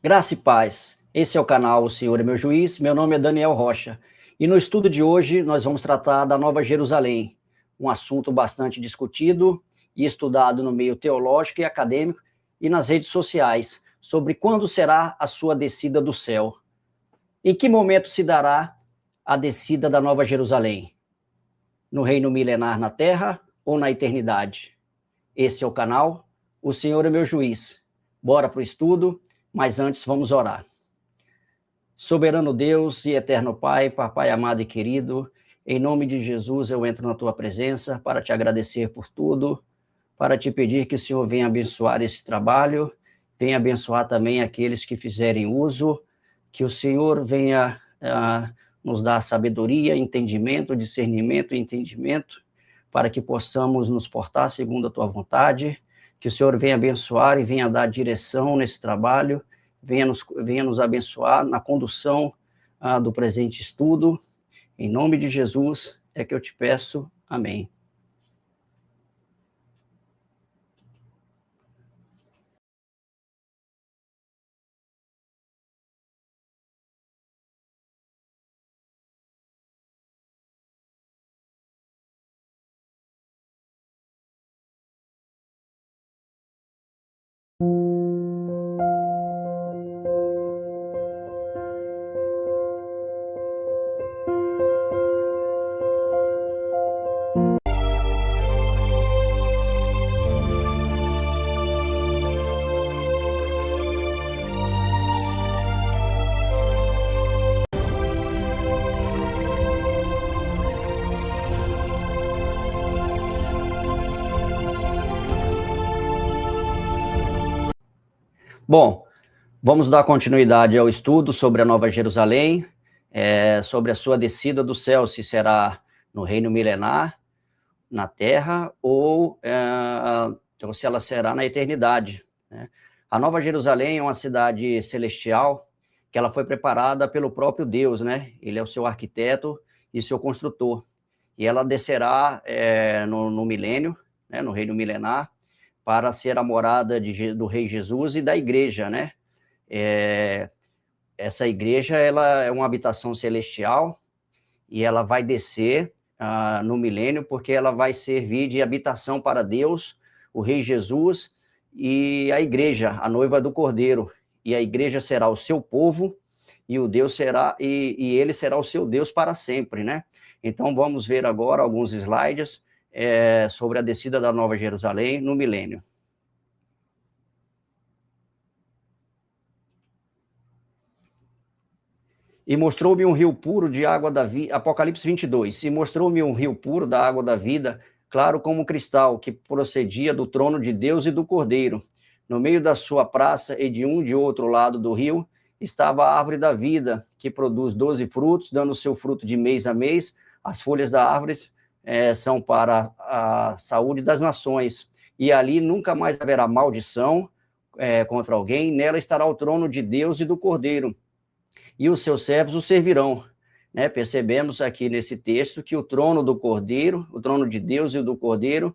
Graça e paz. Esse é o canal O Senhor é Meu Juiz. Meu nome é Daniel Rocha. E no estudo de hoje nós vamos tratar da Nova Jerusalém, um assunto bastante discutido e estudado no meio teológico e acadêmico e nas redes sociais, sobre quando será a sua descida do céu. Em que momento se dará a descida da Nova Jerusalém? No reino milenar na terra ou na eternidade? Esse é o canal O Senhor é Meu Juiz. Bora para o estudo, mas antes vamos orar. Soberano Deus e eterno Pai, Papai amado e querido, em nome de Jesus eu entro na tua presença para te agradecer por tudo, para te pedir que o Senhor venha abençoar esse trabalho, venha abençoar também aqueles que fizerem uso, que o Senhor venha nos dar sabedoria, entendimento, discernimento e entendimento, para que possamos nos portar segundo a tua vontade, que o Senhor venha abençoar e venha dar direção nesse trabalho, venha nos abençoar na condução do presente estudo. Em nome de Jesus é que eu te peço. Amém. Bom, vamos dar continuidade ao estudo sobre a Nova Jerusalém, sobre a sua descida do céu, se será no reino milenar, na terra, ou se ela será na eternidade, né? A Nova Jerusalém é uma cidade celestial, que ela foi preparada pelo próprio Deus, né? Ele é o seu arquiteto e seu construtor, e ela descerá no milênio, né? No reino milenar, para ser a morada do Rei Jesus e da igreja, né? Essa igreja, ela é uma habitação celestial e ela vai descer no milênio, porque ela vai servir de habitação para Deus, o Rei Jesus e a igreja, a noiva do Cordeiro. E a igreja será o seu povo e o Deus será e ele será o seu Deus para sempre, né? Então vamos ver agora alguns slides sobre a descida da Nova Jerusalém no milênio. E mostrou-me um rio puro de água da vida, Apocalipse 22, e mostrou-me um rio puro da água da vida, claro como cristal, que procedia do trono de Deus e do Cordeiro. No meio da sua praça e de um de outro lado do rio, estava a árvore da vida, que produz 12 frutos, dando seu fruto de mês a mês. As folhas da árvore são para a saúde das nações, e ali nunca mais haverá maldição contra alguém, nela estará o trono de Deus e do Cordeiro, e os seus servos o servirão, né? Percebemos aqui nesse texto que o trono do Cordeiro, o trono de Deus e o do Cordeiro,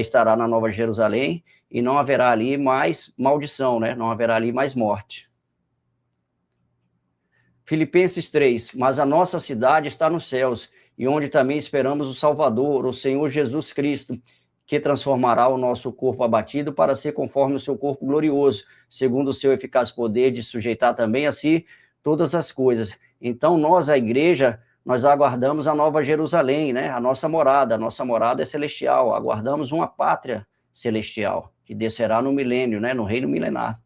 estará na Nova Jerusalém, e não haverá ali mais maldição, né? Não haverá ali mais morte. Filipenses 3, mas a nossa cidade está nos céus, e onde também esperamos o Salvador, o Senhor Jesus Cristo, que transformará o nosso corpo abatido para ser conforme o seu corpo glorioso, segundo o seu eficaz poder de sujeitar também a si todas as coisas. Então nós, a igreja, nós aguardamos a Nova Jerusalém, né? A nossa morada é celestial, aguardamos uma pátria celestial, que descerá no milênio, né? No reino milenar.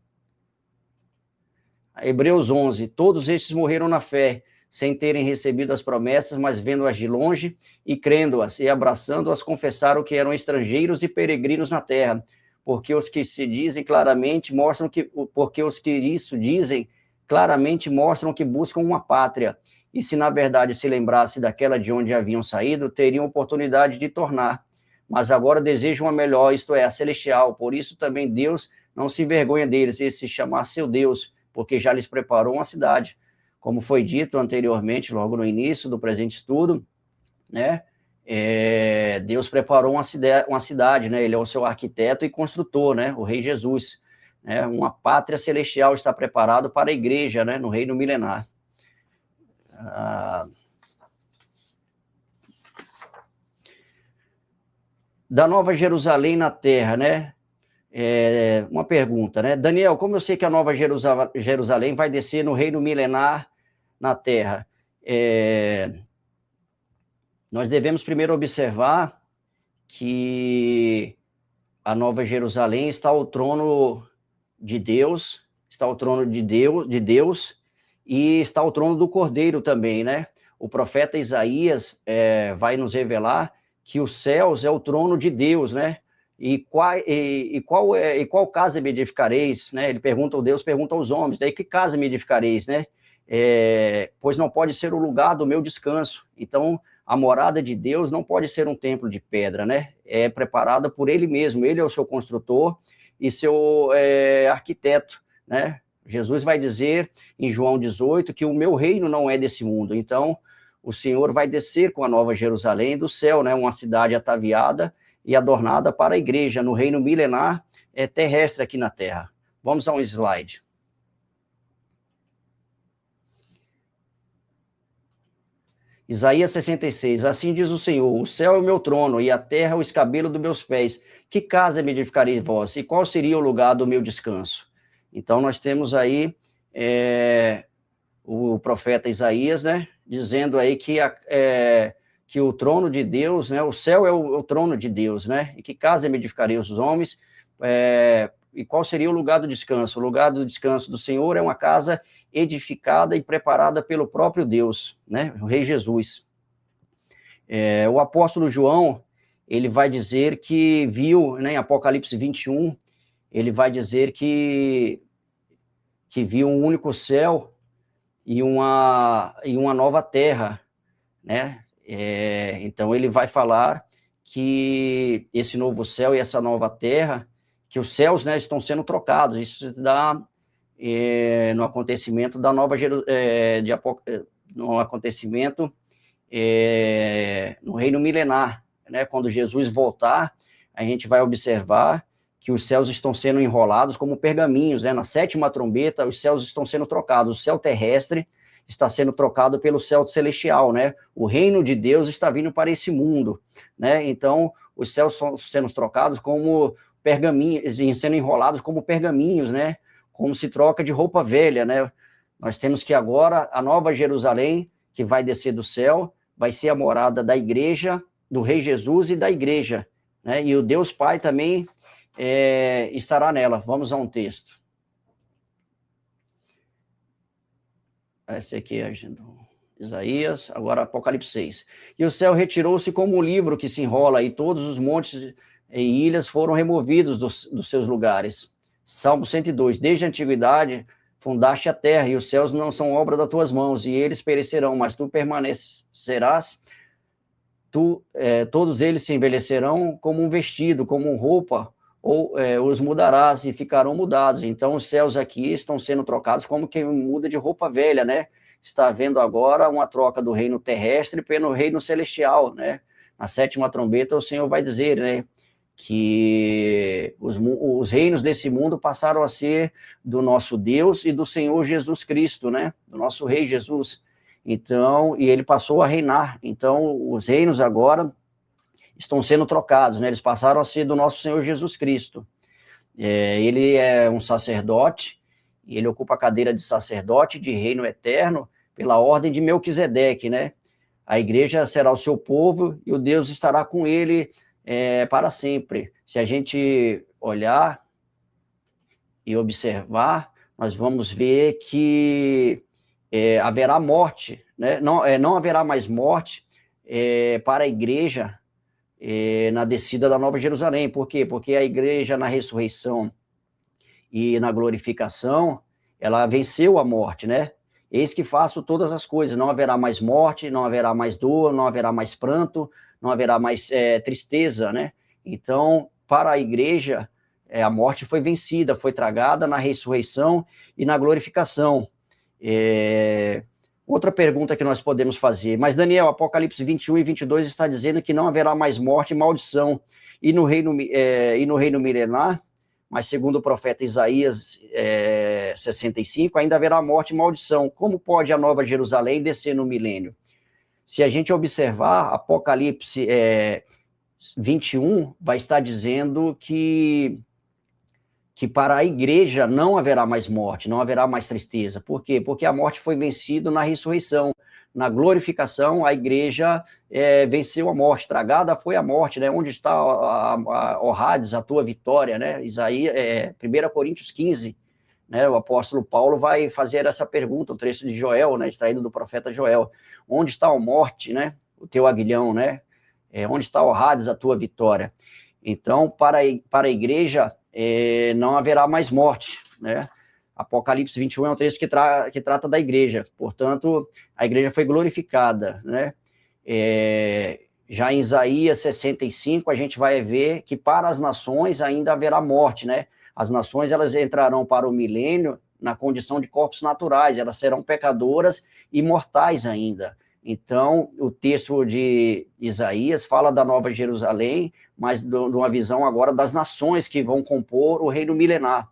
Hebreus 11, todos estes morreram na fé, sem terem recebido as promessas, mas vendo-as de longe e crendo-as e abraçando-as, confessaram que eram estrangeiros e peregrinos na terra, porque os que se dizem claramente mostram que, porque os que isso dizem claramente mostram que buscam uma pátria, e se na verdade se lembrasse daquela de onde haviam saído, teriam oportunidade de tornar, mas agora desejam a melhor, isto é, a celestial. Por isso também Deus não se envergonha deles, e se chamar seu Deus, porque já lhes preparou uma cidade. Como foi dito anteriormente, logo no início do presente estudo, né? Deus preparou uma cidade, né? Ele é o seu arquiteto e construtor, né? O Rei Jesus. né? Uma pátria celestial está preparada para a igreja, né? No reino milenar. Da Nova Jerusalém na Terra, né? Uma pergunta, né? Daniel, como eu sei que a Nova Jerusalém vai descer no reino milenar na Terra? Nós devemos primeiro observar que a Nova Jerusalém está ao trono de Deus, está ao trono de Deus e está ao trono do Cordeiro também, né? O profeta Isaías vai nos revelar que os céus é o trono de Deus, né? E qual casa me edificareis, né? Deus pergunta aos homens, daí que casa me edificareis, né? Pois não pode ser o lugar do meu descanso. Então, a morada de Deus não pode ser um templo de pedra, né? É preparada por Ele mesmo, Ele é o seu construtor e seu arquiteto, né? Jesus vai dizer em João 18 que o meu reino não é desse mundo. Então, o Senhor vai descer com a Nova Jerusalém do céu, né? Uma cidade ataviada e adornada para a igreja, no reino milenar terrestre aqui na Terra. Vamos a um slide. Isaías 66, assim diz o Senhor, o céu é o meu trono e a terra é o escabelo dos meus pés. Que casa me edificareis vós? E qual seria o lugar do meu descanso? Então, nós temos aí o profeta Isaías, né, dizendo aí que o trono de Deus, né, o céu é o trono de Deus, né, e que casa me edificarei os homens, e qual seria o lugar do descanso? O lugar do descanso do Senhor é uma casa edificada e preparada pelo próprio Deus, né, o Rei Jesus. O apóstolo João, ele vai dizer que viu, né, em Apocalipse 21, ele vai dizer que viu um único céu e uma nova terra, né? Então, ele vai falar que esse novo céu e essa nova terra, que os céus, né, estão sendo trocados. Isso se dá no acontecimento da Nova Jerusalém, no acontecimento no reino milenar, né? Quando Jesus voltar, a gente vai observar que os céus estão sendo enrolados como pergaminhos, né? Na sétima trombeta, os céus estão sendo trocados. O céu terrestre está sendo trocado pelo céu celestial, né? O reino de Deus está vindo para esse mundo, né? Então, os céus estão sendo trocados como pergaminhos, sendo enrolados como pergaminhos, né? Como se troca de roupa velha, né? Nós temos que agora, a Nova Jerusalém, que vai descer do céu, vai ser a morada da igreja, do Rei Jesus e da igreja, né? E o Deus Pai também estará nela. Vamos a um texto. Esse aqui é Isaías, agora Apocalipse 6. E o céu retirou-se como um livro que se enrola, e todos os montes e ilhas foram removidos dos seus lugares. Salmo 102. Desde a antiguidade fundaste a terra, e os céus não são obra das tuas mãos, e eles perecerão, mas tu permanecerás. Todos eles se envelhecerão como um vestido, como roupa, ou os mudarás e ficarão mudados. Então, os céus aqui estão sendo trocados como quem muda de roupa velha, né? Está havendo agora uma troca do reino terrestre pelo reino celestial, né? Na sétima trombeta, o Senhor vai dizer, né, que os reinos desse mundo passaram a ser do nosso Deus e do Senhor Jesus Cristo, né? Do nosso Rei Jesus. Então, e ele passou a reinar. Então, os reinos agora estão sendo trocados, né? Eles passaram a ser do nosso Senhor Jesus Cristo. Ele é um sacerdote, e ele ocupa a cadeira de sacerdote de reino eterno pela ordem de Melquisedeque, né? A igreja será o seu povo e o Deus estará com ele para sempre. Se a gente olhar e observar, nós vamos ver que haverá morte, né? Não haverá mais morte para a igreja na descida da Nova Jerusalém. Por quê? Porque a igreja na ressurreição e na glorificação, ela venceu a morte, né? Eis que faço todas as coisas, não haverá mais morte, não haverá mais dor, não haverá mais pranto, não haverá mais tristeza, né? Então, para a igreja, a morte foi vencida, foi tragada na ressurreição e na glorificação. Outra pergunta que nós podemos fazer, mas Daniel, Apocalipse 21 e 22 está dizendo que não haverá mais morte e maldição, e no reino milenar, mas segundo o profeta Isaías 65, ainda haverá morte e maldição. Como pode a Nova Jerusalém descer no milênio? Se a gente observar, Apocalipse 21 vai estar dizendo que para a igreja não haverá mais morte, não haverá mais tristeza. Por quê? Porque a morte foi vencida na ressurreição. Na glorificação, a igreja venceu a morte, tragada foi a morte, né? Onde está, ó Hades, a tua vitória, né? 1 Coríntios 15, né? O apóstolo Paulo vai fazer essa pergunta, um trecho de Joel, né? Extraído do profeta Joel. Onde está a morte, né? O teu aguilhão, né? Onde está, ó Hades, a tua vitória? Então, para a igreja, não haverá mais morte, né? Apocalipse 21 é um texto que trata da igreja, portanto, a igreja foi glorificada, né? Já em Isaías 65, a gente vai ver que para as nações ainda haverá morte, né? As nações, elas entrarão para o milênio na condição de corpos naturais, elas serão pecadoras e mortais ainda. Então, o texto de Isaías fala da Nova Jerusalém, mas de uma visão agora das nações que vão compor o reino milenar,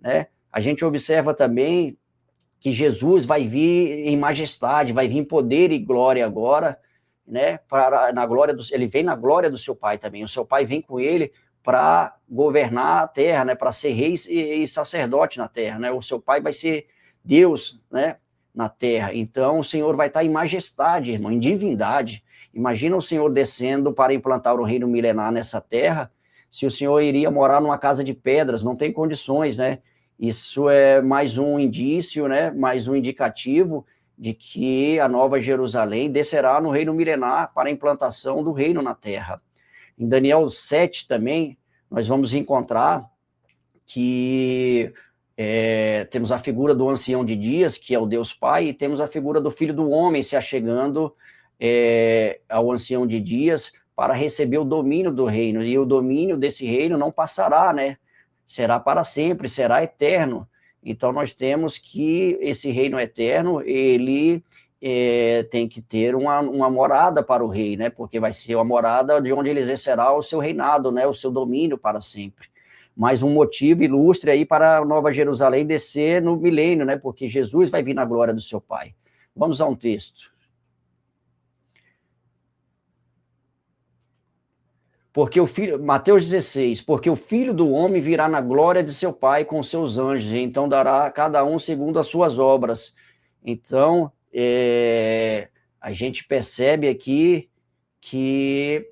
né? A gente observa também que Jesus vai vir em majestade, vai vir em poder e glória agora, né? Ele vem na glória do seu Pai também. O seu Pai vem com ele para governar a terra, né? Para ser rei e sacerdote na terra, né? O seu Pai vai ser Deus, né? Na terra. Então, o Senhor vai estar em majestade, irmão, em divindade. Imagina o Senhor descendo para implantar o reino milenar nessa terra, se o Senhor iria morar numa casa de pedras, não tem condições, né? Isso é mais um indício, né? Mais um indicativo de que a Nova Jerusalém descerá no reino milenar para a implantação do reino na terra. Em Daniel 7 também, nós vamos encontrar que temos a figura do ancião de dias, que é o Deus Pai, e temos a figura do Filho do Homem se achegando ao ancião de dias para receber o domínio do reino, e o domínio desse reino não passará, né? Será para sempre, será eterno. Então, nós temos que esse reino eterno, ele tem que ter uma morada para o rei, né? Porque vai ser uma morada de onde ele exercerá o seu reinado, né? O seu domínio para sempre. Mais um motivo ilustre aí para a Nova Jerusalém descer no milênio, né? Porque Jesus vai vir na glória do seu Pai. Vamos a um texto. Porque Mateus 16, porque o Filho do Homem virá na glória de seu Pai com seus anjos, e então dará a cada um segundo as suas obras. Então, a gente percebe aqui que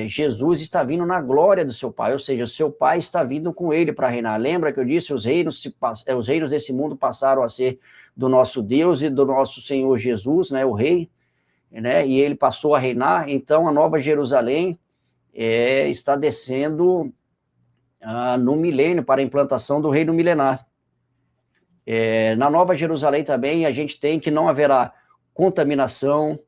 Jesus está vindo na glória do seu Pai, ou seja, o seu Pai está vindo com ele para reinar. Lembra que eu disse, os reinos desse mundo passaram a ser do nosso Deus e do nosso Senhor Jesus, né, o Rei, né, e ele passou a reinar. Então, a Nova Jerusalém está descendo no milênio para a implantação do reino milenar. Na Nova Jerusalém também a gente tem que não haverá contaminação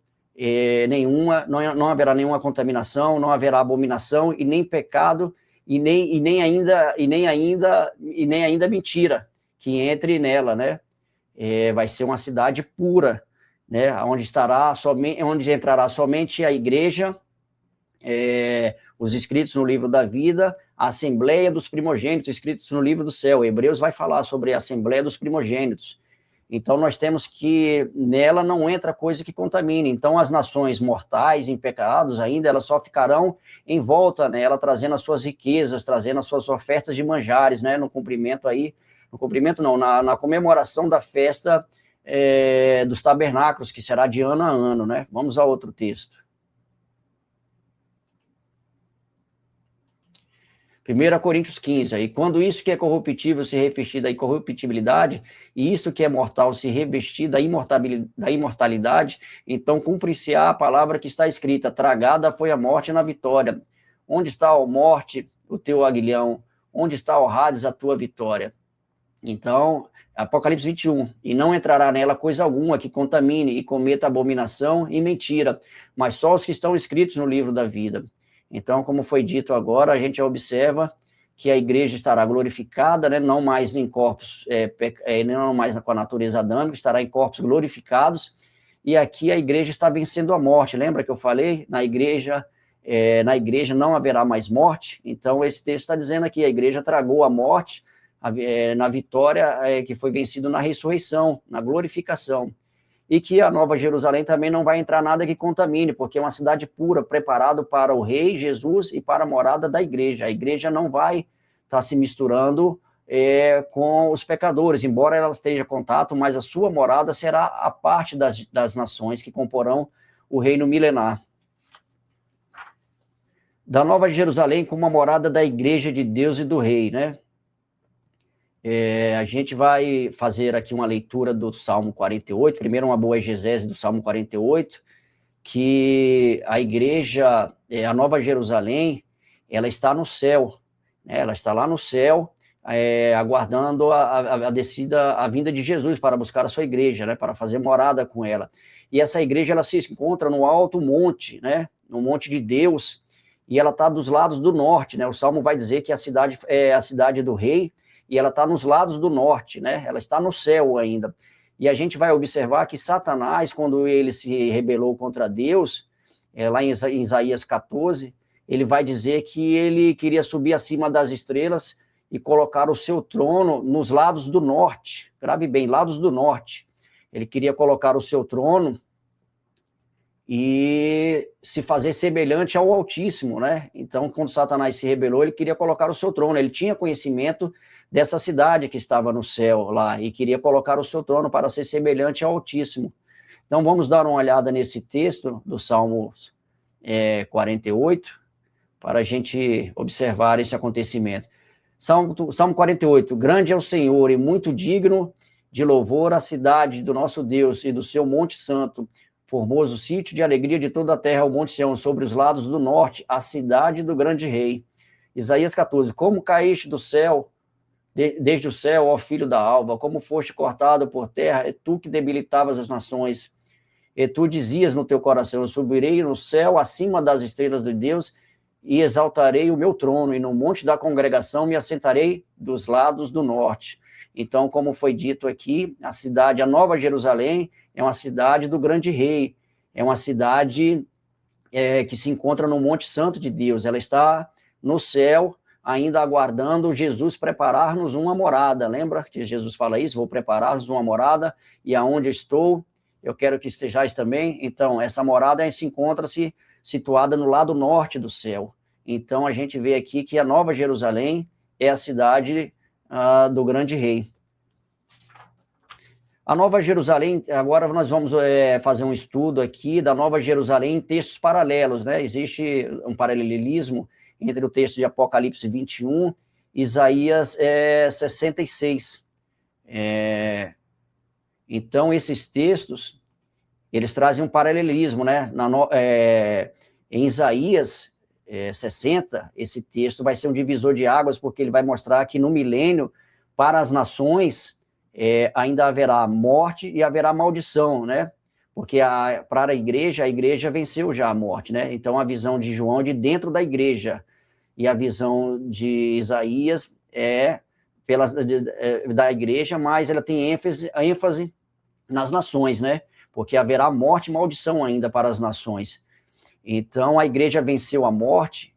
nenhuma, não haverá nenhuma contaminação, não haverá abominação e nem pecado e nem ainda mentira que entre nela, né? Vai ser uma cidade pura, né? Onde entrará somente a igreja, os escritos no livro da vida, a Assembleia dos Primogênitos, escritos no livro do céu. Hebreus vai falar sobre a Assembleia dos Primogênitos. Então, nós temos que, nela não entra coisa que contamine. Então, as nações mortais, em pecados ainda, elas só ficarão em volta nela, trazendo as suas riquezas, trazendo as suas ofertas de manjares, né, na comemoração da festa dos tabernáculos, que será de ano a ano, né? Vamos a outro texto. 1 Coríntios 15, aí, quando isso que é corruptível se revestir da incorruptibilidade, e isto que é mortal se revestir da imortalidade, então cumprir-se-á a palavra que está escrita, tragada foi a morte na vitória. Onde está, ó morte, o teu aguilhão? Onde está, ó Hades, a tua vitória? Então, Apocalipse 21, e não entrará nela coisa alguma que contamine e cometa abominação e mentira, mas só os que estão escritos no livro da vida. Então, como foi dito agora, a gente observa que a igreja estará glorificada, né, não mais em corpos, não mais com a natureza adâmica, estará em corpos glorificados, e aqui a igreja está vencendo a morte. Lembra que eu falei? Na igreja na igreja não haverá mais morte. Então, esse texto está dizendo aqui, a igreja tragou a morte na vitória que foi vencido na ressurreição, na glorificação. E que a Nova Jerusalém também não vai entrar nada que contamine, porque é uma cidade pura, preparada para o Rei Jesus e para a morada da igreja. A igreja não vai estar se misturando com os pecadores, embora ela esteja em contato, mas a sua morada será a parte das nações que comporão o reino milenar. Da Nova Jerusalém como a morada da igreja de Deus e do Rei, né? A gente vai fazer aqui uma leitura do Salmo 48, primeiro uma boa exegese do Salmo 48, que a igreja, a Nova Jerusalém, ela está no céu, né? Ela está lá no céu, aguardando a descida, a vinda de Jesus para buscar a sua igreja, né? Para fazer morada com ela. E essa igreja, ela se encontra no alto monte, né? No monte de Deus, e ela está dos lados do norte, né? O Salmo vai dizer que a cidade é a cidade do rei, e ela está nos lados do norte, né? Ela está no céu ainda. E a gente vai observar que Satanás, quando ele se rebelou contra Deus, lá em Isaías 14, ele vai dizer que ele queria subir acima das estrelas e colocar o seu trono nos lados do norte. Grave bem, lados do norte. Ele queria colocar o seu trono e se fazer semelhante ao Altíssimo, né? Então, quando Satanás se rebelou, ele queria colocar o seu trono. Ele tinha conhecimento dessa cidade que estava no céu lá, e queria colocar o seu trono para ser semelhante ao Altíssimo. Então, vamos dar uma olhada nesse texto do Salmo 48, para a gente observar esse acontecimento. Salmo 48, grande é o Senhor e muito digno de louvor a cidade do nosso Deus e do seu monte santo, formoso sítio de alegria de toda a terra, o monte Sião, sobre os lados do norte, a cidade do grande rei. Isaías 14, como caíste do céu, desde o céu, ó filho da alva, como foste cortado por terra, é tu que debilitavas as nações, e tu dizias no teu coração, eu subirei no céu acima das estrelas de Deus, e exaltarei o meu trono, e no monte da congregação me assentarei dos lados do norte. Então, como foi dito aqui, a cidade, a Nova Jerusalém, é uma cidade do grande rei, é uma cidade que se encontra no Monte Santo de Deus, ela está no céu, ainda aguardando Jesus preparar-nos uma morada. Lembra que Jesus fala isso? Vou preparar-nos uma morada, e aonde estou, eu quero que estejais também. Então, essa morada se encontra-se situada no lado norte do céu. Então, a gente vê aqui que a Nova Jerusalém é a cidade do grande rei. A Nova Jerusalém, agora nós vamos fazer um estudo aqui da Nova Jerusalém em textos paralelos, né? Existe um paralelismo entre o texto de Apocalipse 21 e Isaías 66. Então, esses textos, eles trazem um paralelismo, né? Em Isaías 60, esse texto vai ser um divisor de águas, porque ele vai mostrar que no milênio, para as nações, ainda haverá morte e haverá maldição, né? Porque para a igreja venceu já a morte, né? Então, a visão de João é de dentro da igreja, e a visão de Isaías é da igreja, mas ela tem ênfase nas nações, né? Porque haverá morte e maldição ainda para as nações. Então, a igreja venceu a morte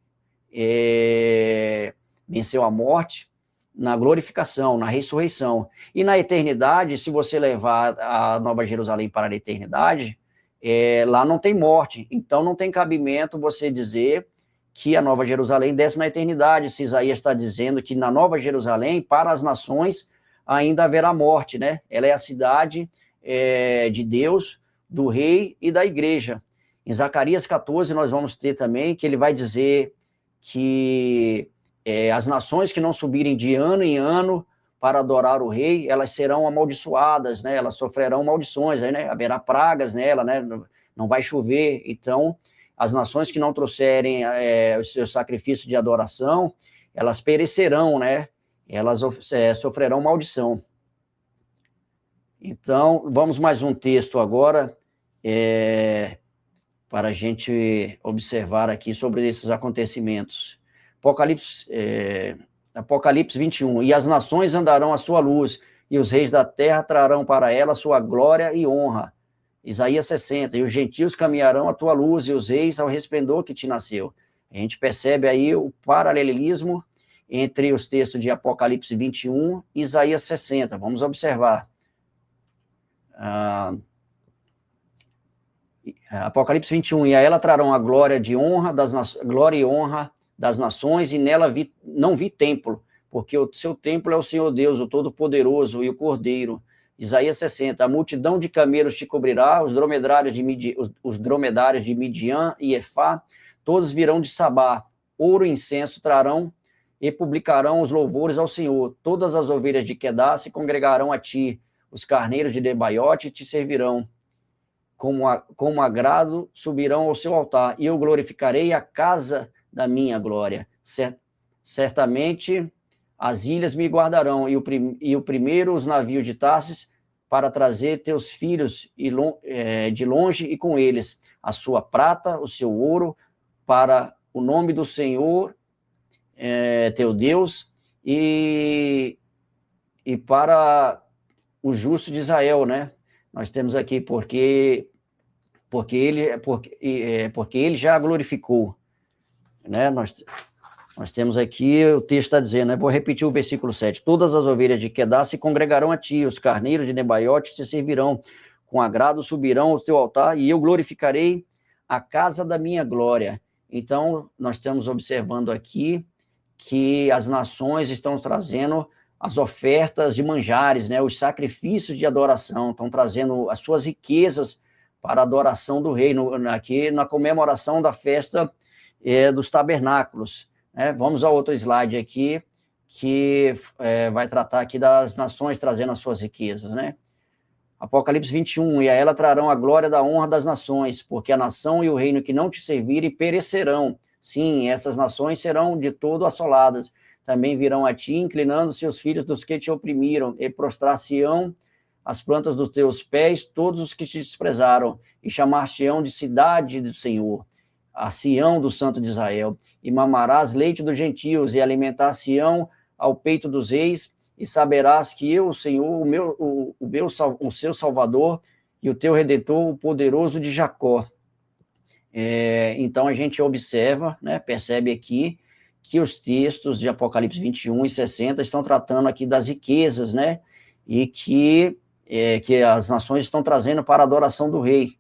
na glorificação, na ressurreição. E na eternidade, se você levar a Nova Jerusalém para a eternidade, lá não tem morte. Então, não tem cabimento você dizer que a Nova Jerusalém desce na eternidade, se Isaías está dizendo que na Nova Jerusalém, para as nações, ainda haverá morte, né? Ela é a cidade de Deus, do rei e da igreja. Em Zacarias 14, nós vamos ter também que ele vai dizer que as nações que não subirem de ano em ano para adorar o rei, elas serão amaldiçoadas, né? Elas sofrerão maldições, né? Haverá pragas nela, né? Não vai chover. Então, as nações que não trouxerem o seu sacrifício de adoração, elas perecerão, né? Elas sofrerão maldição. Então, vamos mais um texto agora, para a gente observar aqui sobre esses acontecimentos. Apocalipse 21, e as nações andarão à sua luz, e os reis da terra trarão para ela sua glória e honra. Isaías 60, e os gentios caminharão à tua luz, e os reis ao resplendor que te nasceu. A gente percebe aí o paralelismo entre os textos de Apocalipse 21 e Isaías 60. Vamos observar. Apocalipse 21, e a ela trarão a glória e honra das nações, e nela não vi templo, porque o seu templo é o Senhor Deus, o Todo-Poderoso e o Cordeiro. Isaías 60, a multidão de camelos te cobrirá, os dromedários de Midian e Efá, todos virão de Sabá, ouro e incenso trarão, e publicarão os louvores ao Senhor. Todas as ovelhas de Quedá se congregarão a ti, os carneiros de Nebaiote te servirão. Como agrado subirão ao seu altar, e eu glorificarei a casa da minha glória. Certamente as ilhas me guardarão, e o primeiro os navios de Tarsis, para trazer teus filhos de longe, e com eles a sua prata, o seu ouro, para o nome do Senhor, teu Deus, e para o justo de Israel, né? Nós temos aqui, porque ele já glorificou, né? Nós temos aqui, o texto está dizendo, né? Vou repetir o versículo 7, todas as ovelhas de Quedá se congregarão a ti, os carneiros de Nebaiote te servirão, com agrado subirão ao teu altar, e eu glorificarei a casa da minha glória. Então, nós estamos observando aqui que as nações estão trazendo as ofertas de manjares, né, os sacrifícios de adoração, estão trazendo as suas riquezas para a adoração do rei, aqui na comemoração da festa dos tabernáculos. Né? Vamos ao outro slide aqui, que vai tratar aqui das nações trazendo as suas riquezas, né? Apocalipse 21, e a ela trarão a glória da honra das nações, porque a nação e o reino que não te servirem perecerão. Sim, essas nações serão de todo assoladas. Também virão a ti, inclinando seus filhos dos que te oprimiram, e prostrar-se-ão as plantas dos teus pés, todos os que te desprezaram, e chamar-te-ão de cidade do Senhor, a Sião do Santo de Israel, e mamarás leite dos gentios, e alimentar-se-ão ao peito dos reis, e saberás que eu, o Senhor, o seu Salvador, e o teu Redentor, o poderoso de Jacó. Então, a gente observa, né, percebe aqui, que os textos de Apocalipse 21 e 60 estão tratando aqui das riquezas, né, e que as nações estão trazendo para a adoração do rei,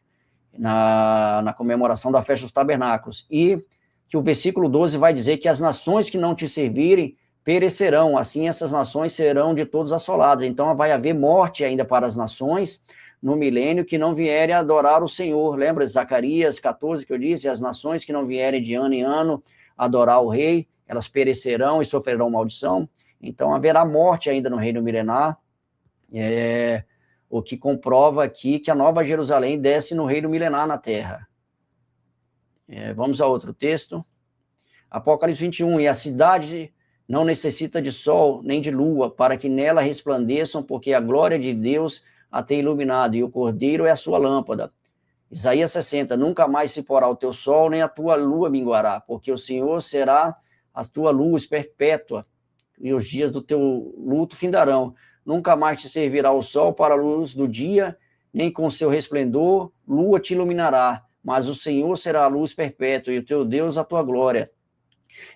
na comemoração da festa dos tabernáculos, e que o versículo 12 vai dizer que as nações que não te servirem perecerão, assim essas nações serão de todos assoladas. Então vai haver morte ainda para as nações no milênio que não vierem a adorar o Senhor. Lembra de Zacarias 14 que eu disse? As nações que não vierem de ano em ano adorar o rei, elas perecerão e sofrerão maldição. Então haverá morte ainda no reino milenar, o que comprova aqui que a Nova Jerusalém desce no reino milenar na terra. Vamos a outro texto. Apocalipse 21, e a cidade não necessita de sol nem de lua, para que nela resplandeçam, porque a glória de Deus a tem iluminado, e o Cordeiro é a sua lâmpada. Isaías 60, nunca mais se porá o teu sol, nem a tua lua minguará, porque o Senhor será a tua luz perpétua, e os dias do teu luto findarão. Nunca mais te servirá o sol para a luz do dia, nem com seu resplendor lua te iluminará, mas o Senhor será a luz perpétua, e o teu Deus a tua glória.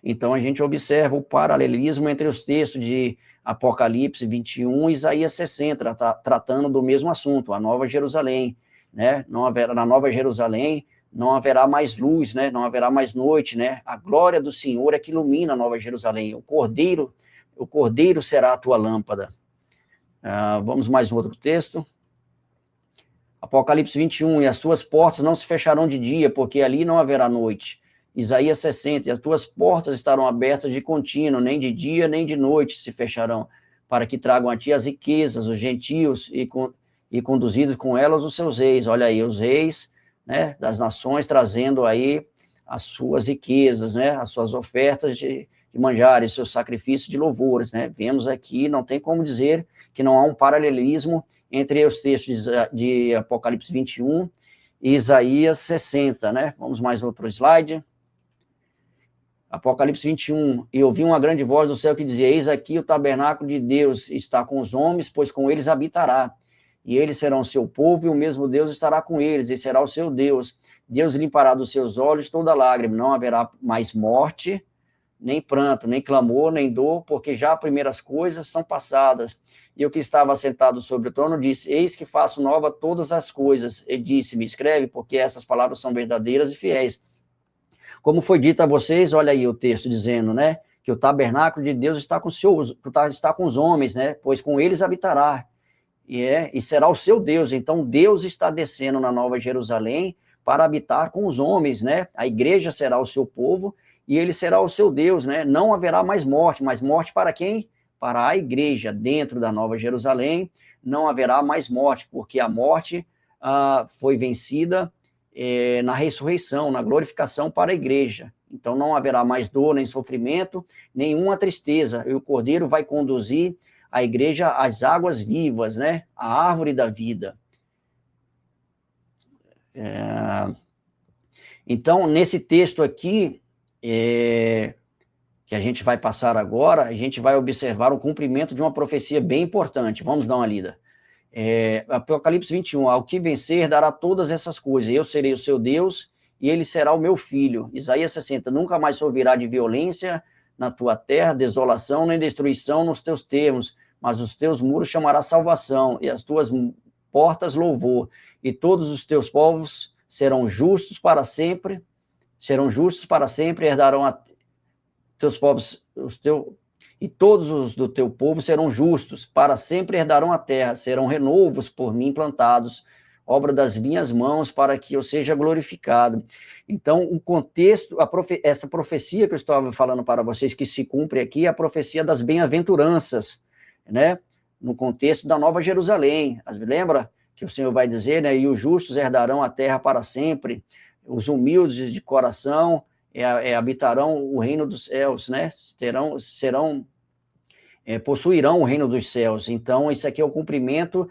Então, a gente observa o paralelismo entre os textos de Apocalipse 21 e Isaías 60, tratando do mesmo assunto, a Nova Jerusalém, né? Na Nova Jerusalém não haverá mais luz, né? Não haverá mais noite, né? A glória do Senhor é que ilumina a Nova Jerusalém. O Cordeiro será a tua lâmpada. Vamos mais um outro texto. Apocalipse 21, e as tuas portas não se fecharão de dia, porque ali não haverá noite. Isaías 60, e as tuas portas estarão abertas de contínuo, nem de dia nem de noite se fecharão, para que tragam a ti as riquezas, os gentios, e conduzidos com elas os seus reis. Olha aí, os reis, né, das nações trazendo aí as suas riquezas, né, as suas ofertas de manjares, seus sacrifícios de louvores, né. Vemos aqui, não tem como dizer que não há um paralelismo entre os textos de Apocalipse 21 e Isaías 60, né. Vamos mais outro slide. Apocalipse 21, e ouvi uma grande voz do céu que dizia, eis aqui o tabernáculo de Deus está com os homens, pois com eles habitará, e eles serão seu povo, e o mesmo Deus estará com eles, e será o seu Deus. Deus limpará dos seus olhos toda lágrima, não haverá mais morte, nem pranto, nem clamor, nem dor, porque já as primeiras coisas são passadas. E o que estava sentado sobre o trono disse, eis que faço nova todas as coisas. Ele disse-me, escreve, porque essas palavras são verdadeiras e fiéis. Como foi dito a vocês, olha aí o texto dizendo, né, que o tabernáculo de Deus está com os homens, né, pois com eles habitará, e será o seu Deus. Então Deus está descendo na Nova Jerusalém para habitar com os homens, né, a igreja será o seu povo, e ele será o seu Deus, né, não haverá mais morte, mas morte para quem? Para a igreja, dentro da Nova Jerusalém, não haverá mais morte, porque a morte foi vencida na ressurreição, na glorificação para a igreja. Então não haverá mais dor, nem sofrimento, nenhuma tristeza, e o Cordeiro vai conduzir a igreja às águas vivas, né, a árvore da vida. Então, nesse texto aqui, que a gente vai passar agora, a gente vai observar o cumprimento de uma profecia bem importante. Vamos dar uma lida. Apocalipse 21, ao que vencer dará todas essas coisas, eu serei o seu Deus e ele será o meu filho. Isaías 60, nunca mais se ouvirá de violência na tua terra, desolação nem destruição nos teus termos, mas os teus muros chamará salvação e as tuas portas louvor, e todos os teus povos serão justos para sempre, herdarão teus povos, e todos os do teu povo serão justos, para sempre herdarão a terra, serão renovos por mim plantados, obra das minhas mãos, para que eu seja glorificado. Então, o contexto, essa profecia que eu estava falando para vocês, que se cumpre aqui, é a profecia das bem-aventuranças, né? No contexto da Nova Jerusalém. Lembra que o Senhor vai dizer, né? E os justos herdarão a terra para sempre, os humildes de coração habitarão o reino dos céus, né? Possuirão o reino dos céus. Então, isso aqui é o cumprimento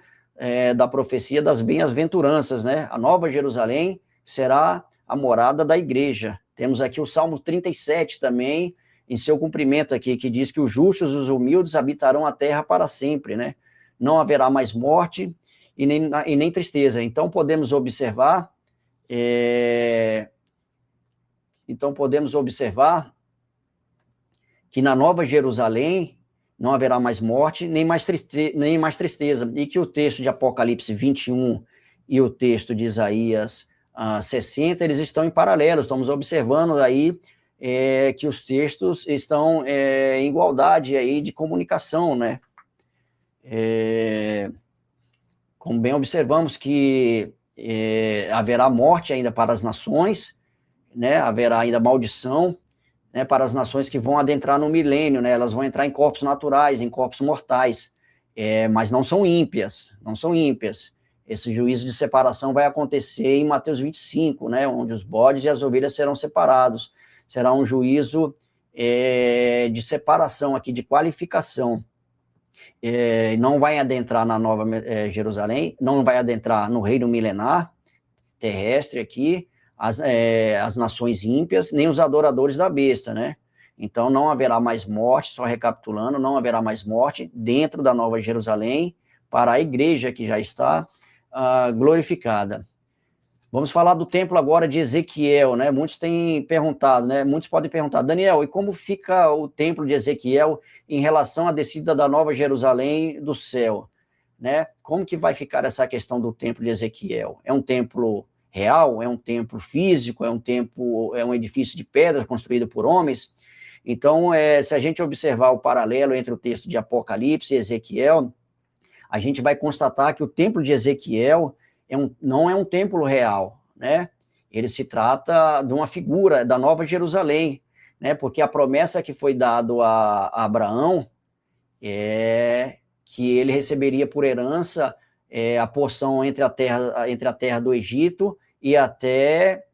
da profecia das bem-aventuranças, né? A Nova Jerusalém será a morada da igreja. Temos aqui o Salmo 37 também, em seu cumprimento aqui, que diz que os justos e os humildes habitarão a terra para sempre, né? Não haverá mais morte e nem tristeza. Então, podemos observar que na Nova Jerusalém não haverá mais morte, nem mais tristeza, e que o texto de Apocalipse 21 e o texto de Isaías 60, eles estão em paralelo. Estamos observando aí que os textos estão em igualdade aí de comunicação, né? Como bem observamos que haverá morte ainda para as nações, né? Haverá ainda maldição, né, para as nações que vão adentrar no milênio, né? Elas vão entrar em corpos naturais, em corpos mortais, mas não são ímpias. Esse juízo de separação vai acontecer em Mateus 25, né, onde os bodes e as ovelhas serão separados. Será um juízo de separação aqui, de qualificação. Não vai adentrar na Nova Jerusalém, não vai adentrar no reino milenar terrestre aqui, as nações ímpias, nem os adoradores da besta, né? Então, não haverá mais morte, só recapitulando, não haverá mais morte dentro da Nova Jerusalém para a igreja que já está glorificada. Vamos falar do templo agora de Ezequiel, né? Muitos têm perguntado, né? Muitos podem perguntar, Daniel, e como fica o templo de Ezequiel em relação à descida da Nova Jerusalém do céu, né? Como que vai ficar essa questão do templo de Ezequiel? É um templo real? É um templo físico? É um edifício de pedra construído por homens? Então, se a gente observar o paralelo entre o texto de Apocalipse e Ezequiel, a gente vai constatar que o templo de Ezequiel não é um templo real, né? Ele se trata de uma figura da Nova Jerusalém, né? Porque a promessa que foi dada a Abraão é que ele receberia por herança a porção entre a terra do Egito e até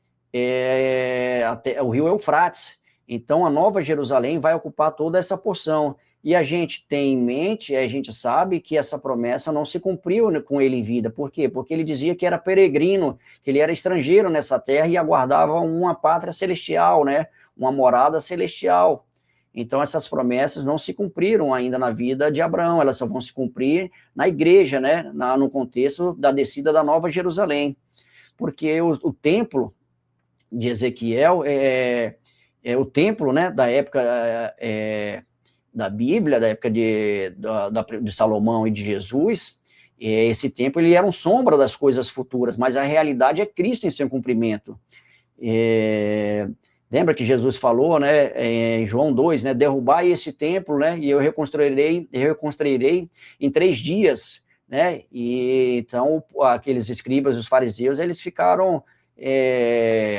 o rio Eufrates. Então, a Nova Jerusalém vai ocupar toda essa porção. E a gente tem em mente, a gente sabe que essa promessa não se cumpriu com ele em vida. Por quê? Porque ele dizia que era peregrino, que ele era estrangeiro nessa terra e aguardava uma pátria celestial, né? Uma morada celestial. Então, essas promessas não se cumpriram ainda na vida de Abraão, elas só vão se cumprir na igreja, né, no contexto da descida da Nova Jerusalém, porque o templo de Ezequiel é o templo, né, da época da Bíblia, da época de Salomão e de Jesus. Esse templo ele era uma sombra das coisas futuras, mas a realidade é Cristo em seu cumprimento. Lembra que Jesus falou, né, em João 2, né, derrubai esse templo, né, e eu reconstruirei em 3 dias, né, e então aqueles escribas e os fariseus, eles ficaram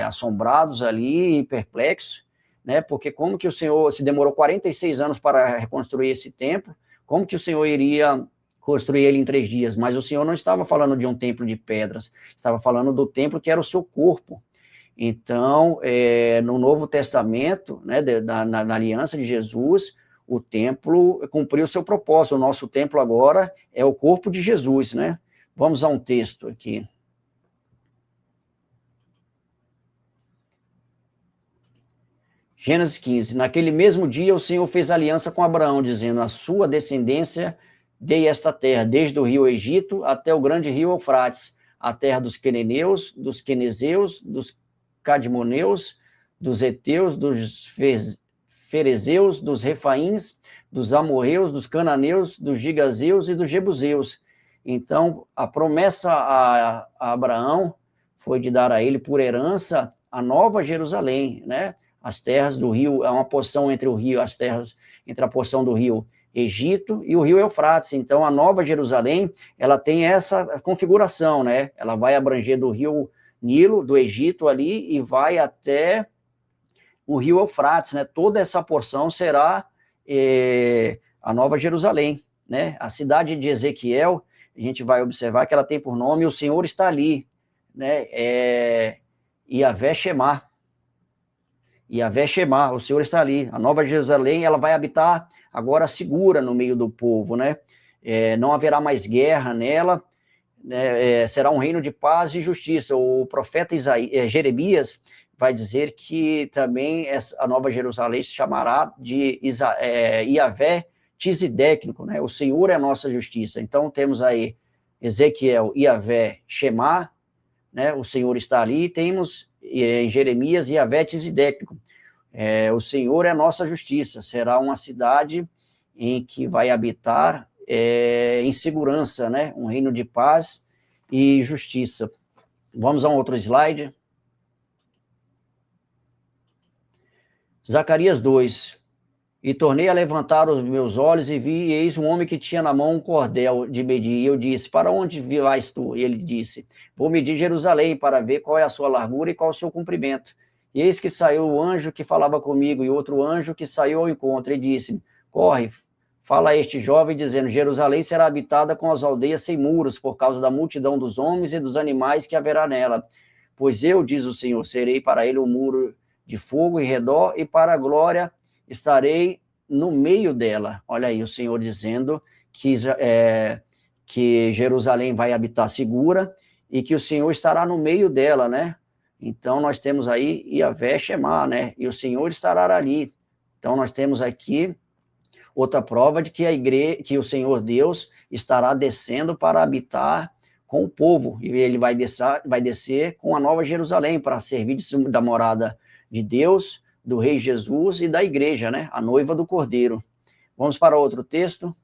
assombrados ali, perplexos, né, porque como que o Senhor se demorou 46 anos para reconstruir esse templo, como que o Senhor iria construir ele em 3 dias? Mas o Senhor não estava falando de um templo de pedras, estava falando do templo que era o seu corpo. Então, no Novo Testamento, né, na aliança de Jesus, o templo cumpriu o seu propósito. O nosso templo agora é o corpo de Jesus, né? Vamos a um texto aqui. Gênesis 15. Naquele mesmo dia, o Senhor fez aliança com Abraão, dizendo: a sua descendência dei esta terra, desde o rio Egito até o grande rio Eufrates, a terra dos queneneus, dos quenezeus, dos cadmoneus, dos heteus, dos ferezeus, dos refaíns, dos amorreus, dos cananeus, dos gigazeus e dos jebuseus. Então, a promessa a Abraão foi de dar a ele por herança a Nova Jerusalém, né? As terras do rio, é uma porção entre o rio, as terras entre a porção do rio Egito e o rio Eufrates. Então, a Nova Jerusalém, ela tem essa configuração, né? Ela vai abranger do rio Nilo, do Egito ali, e vai até o rio Eufrates, né? Toda essa porção será a Nova Jerusalém, né? A cidade de Ezequiel, a gente vai observar que ela tem por nome O Senhor Está Ali, né? Yavé Shemá. Yavé Shemá, o Senhor está ali. A Nova Jerusalém, ela vai habitar agora segura no meio do povo, né? Não haverá mais guerra nela, né? Será um reino de paz e justiça. O profeta Jeremias vai dizer que também a Nova Jerusalém se chamará de Yavé Tisidécnico, né? O Senhor é a nossa justiça. Então, temos aí Ezequiel, Yavé Shemá, né? O Senhor está ali, e temos em Jeremias Yavé Tisidécnico. O Senhor é a nossa justiça. Será uma cidade em que vai habitar em segurança, né? Um reino de paz e justiça. Vamos a um outro slide. Zacarias 2. E tornei a levantar os meus olhos e vi, e eis um homem que tinha na mão um cordel de medir. E eu disse: para onde vais tu? E ele disse: vou medir Jerusalém para ver qual é a sua largura e qual é o seu comprimento. E eis que saiu o anjo que falava comigo e outro anjo que saiu ao encontro e disse: corre, fala a este jovem, dizendo: Jerusalém será habitada com as aldeias sem muros, por causa da multidão dos homens e dos animais que haverá nela. Pois eu, diz o Senhor, serei para ele um muro de fogo em redor, e para a glória estarei no meio dela. Olha aí o Senhor dizendo que Jerusalém vai habitar segura e que o Senhor estará no meio dela, né? Então, nós temos aí Yavé Shemá, né? E o Senhor estará ali. Então, nós temos aqui outra prova de que que o Senhor Deus estará descendo para habitar com o povo. E ele vai descer com a Nova Jerusalém para servir da morada de Deus, do Rei Jesus e da igreja, né? A noiva do Cordeiro. Vamos para outro texto.